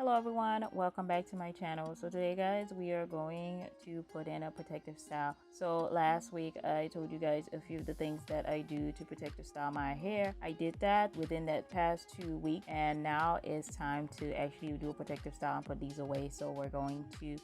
Hello everyone, welcome back to my channel. So today guys, we are going to put in a protective style. So last week I told you guys a few of the things that I do to protective style my hair. I did that within that past 2 weeks, and now it's time to actually do a protective style and put these away. So we're going to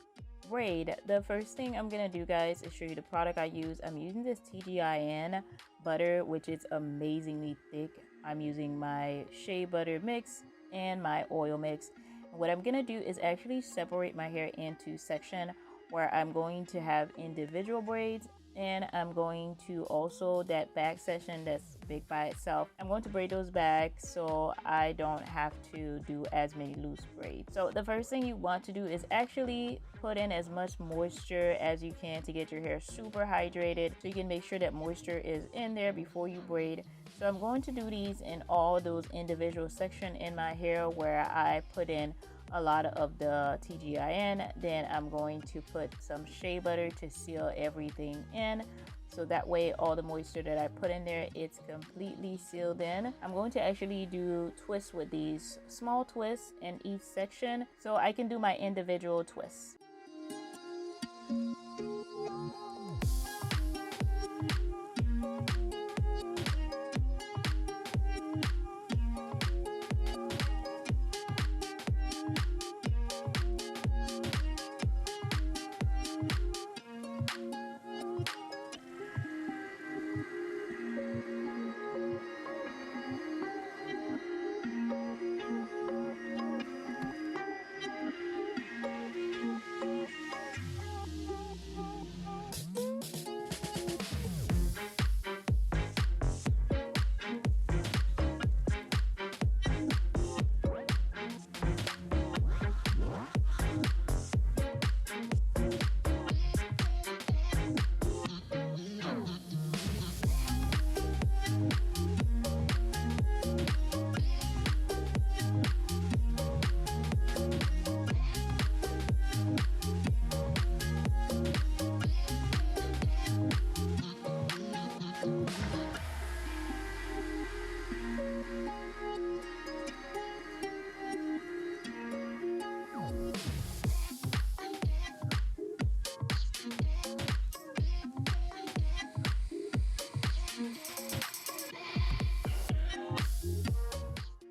braid. The first thing I'm gonna do guys is show you the product I use. I'm using this TGIN butter, which is amazingly thick. I'm using my shea butter mix and my oil mix. What I'm gonna do is actually separate my hair into section where I'm going to have individual braids, and I'm going to also that back section that's big by itself. I'm going to braid those back so I don't have to do as many loose braids. So the first thing you want to do is actually put in as much moisture as you can to get your hair super hydrated, so you can make sure that moisture is in there before you braid. So I'm going to do these in all those individual sections in my hair where I put in a lot of the TGIN. Then I'm going to put some shea butter to seal everything in, so that way all the moisture that I put in there, it's completely sealed in. I'm going to actually do twists with these small twists in each section so I can do my individual twists.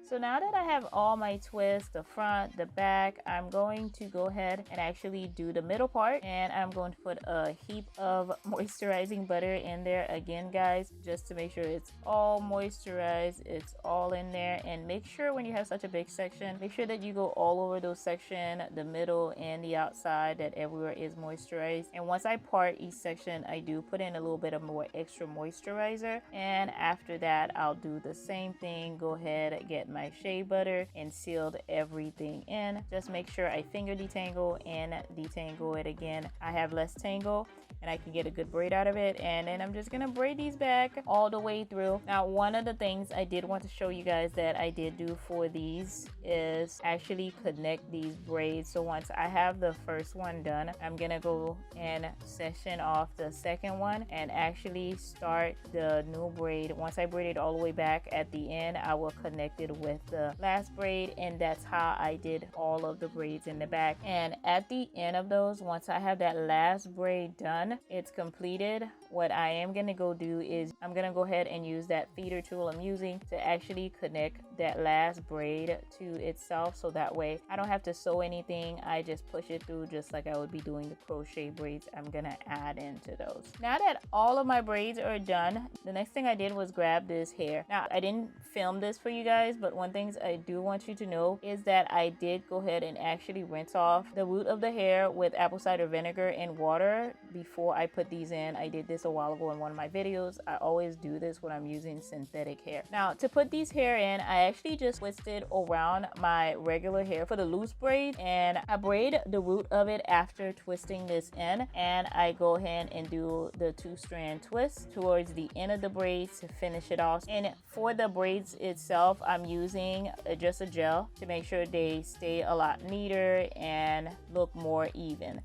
So now that I have all my twists, the front, the back, I'm going to go ahead and actually do the middle part, and I'm going to put a heap of moisturizing butter in there again guys, just to make sure it's all moisturized, it's all in there. And make sure when you have such a big section, make sure that you go all over those section, the middle and the outside, that everywhere is moisturized. And once I part each section, I do put in a little bit of more extra moisturizer, and after that I'll do the same thing, go ahead and get my shea butter and sealed everything in. Just make sure I finger detangle and detangle it again. I have less tangle and I can get a good braid out of it, and then I'm just gonna braid these back all the way through. Now one of the things I did want to show you guys that I did do for these is actually connect these braids. So once I have the first one done, I'm gonna go and section off the second one and actually start the new braid. Once I braid it all the way back, at the end I will connect it with the last braid, and that's how I did all of the braids in the back. And at the end of those, once I have that last braid done, it's completed, what I am gonna go do is I'm gonna go ahead and use that feeder tool I'm using to actually connect that last braid to itself, so that way I don't have to sew anything. I just push it through just like I would be doing the crochet braids. I'm gonna add into those. Now that all of my braids are done, the next thing I did was grab this hair. Now I didn't film this for you guys, but one thing I do want you to know is that I did go ahead and actually rinse off the root of the hair with apple cider vinegar and water before I put these in. I did this a while ago in one of my videos. I always do this when I'm using synthetic hair. Now to put these hair in, I actually just twisted around my regular hair for the loose braid, and I braid the root of it after twisting this in, and I go ahead and do the 2-strand twist towards the end of the braids to finish it off. And for the braids itself, I'm using just a gel to make sure they stay a lot neater and look more even.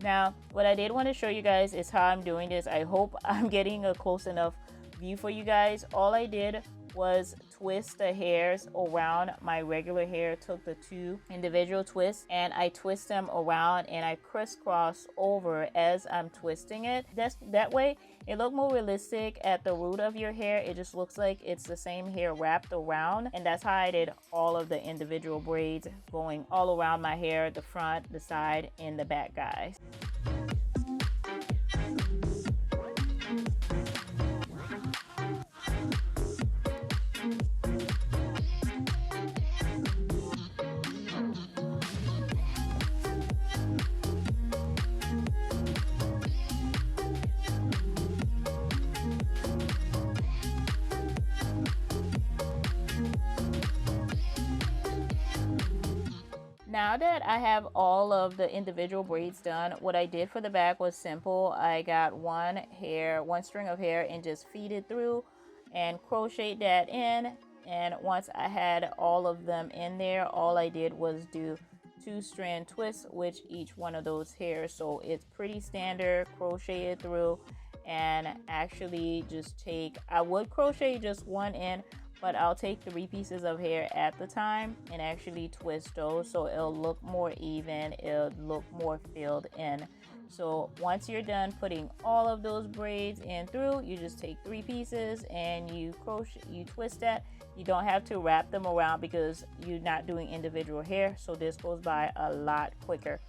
Now, what I did want to show you guys is how I'm doing this. I hope I'm getting a close enough view for you guys. All I did was twist the hairs around my regular hair, took the 2 individual twists and I twist them around and I crisscross over as I'm twisting it. That way it looked more realistic at the root of your hair. It just looks like it's the same hair wrapped around, and that's how I did all of the individual braids going all around my hair, the front, the side, and the back, guys. Now that I have all of the individual braids done, what I did for the back was simple. I got one string of hair and just feed it through and crocheted that in. And once I had all of them in there, all I did was do 2 strand twists with each one of those hairs. So it's pretty standard, crochet it through, and actually I would crochet just one in, but I'll take 3 pieces of hair at the time and actually twist those so it'll look more even, it'll look more filled in. So once you're done putting all of those braids in through, you just take 3 pieces and you twist that. You don't have to wrap them around because you're not doing individual hair, so this goes by a lot quicker.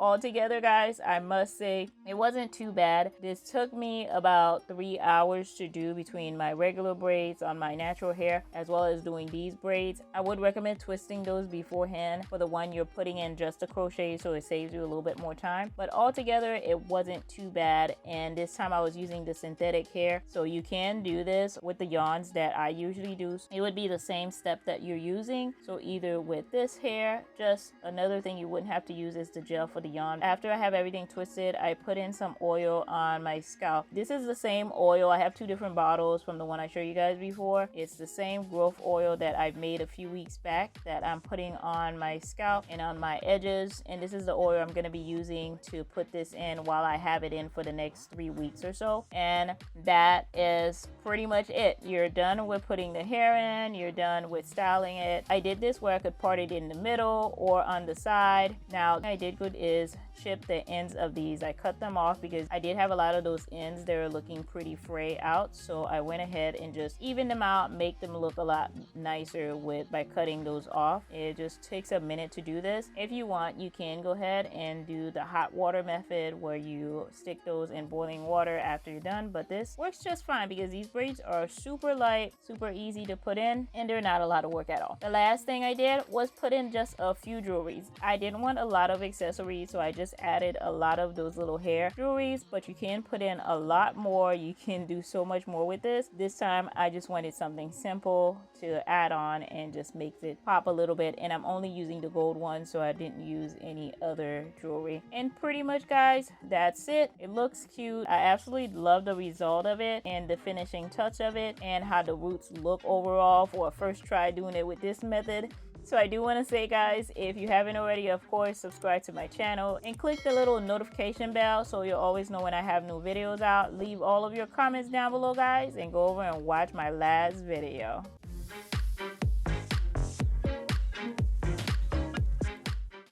Altogether, guys, I must say it wasn't too bad. This took me about 3 hours to do between my regular braids on my natural hair as well as doing these braids. I would recommend twisting those beforehand for the one you're putting in just a crochet, so it saves you a little bit more time. But altogether, it wasn't too bad, and this time I was using the synthetic hair, so you can do this with the yarns that I usually do. It would be the same step that you're using, so either with this hair, just another thing you wouldn't have to use is the gel for the yarn. After I have everything twisted, I put in some oil on my scalp. This is the same oil. I have 2 different bottles from the one I showed you guys before. It's the same growth oil that I've made a few weeks back that I'm putting on my scalp and on my edges, and this is the oil I'm going to be using to put this in while I have it in for the next 3 weeks or so. And that is pretty much it. You're done with putting the hair in, you're done with styling it. I did this where I could part it in the middle or on the side. Now what I did good is chip the ends of these. I cut them off because I did have a lot of those ends that were looking pretty fray out, so I went ahead and just evened them out, make them look a lot nicer by cutting those off. It just takes a minute to do this. If you want, you can go ahead and do the hot water method where you stick those in boiling water after you're done, but this works just fine because these braids are super light, super easy to put in, and they're not a lot of work at all. The last thing I did was put in just a few jewelries. I didn't want a lot of accessories, so I just added a lot of those little hair jewelries, but you can put in a lot more. You can do so much more with this. This time I just wanted something simple to add on and just makes it pop a little bit, and I'm only using the gold one, so I didn't use any other jewelry. And pretty much, guys, that's it. It looks cute. I absolutely love the result of it and the finishing touch of it and how the roots look overall for a first try doing it with this method. So I do want to say, guys, if you haven't already, of course, subscribe to my channel and click the little notification bell so you'll always know when I have new videos out. Leave all of your comments down below, guys, and go over and watch my last video.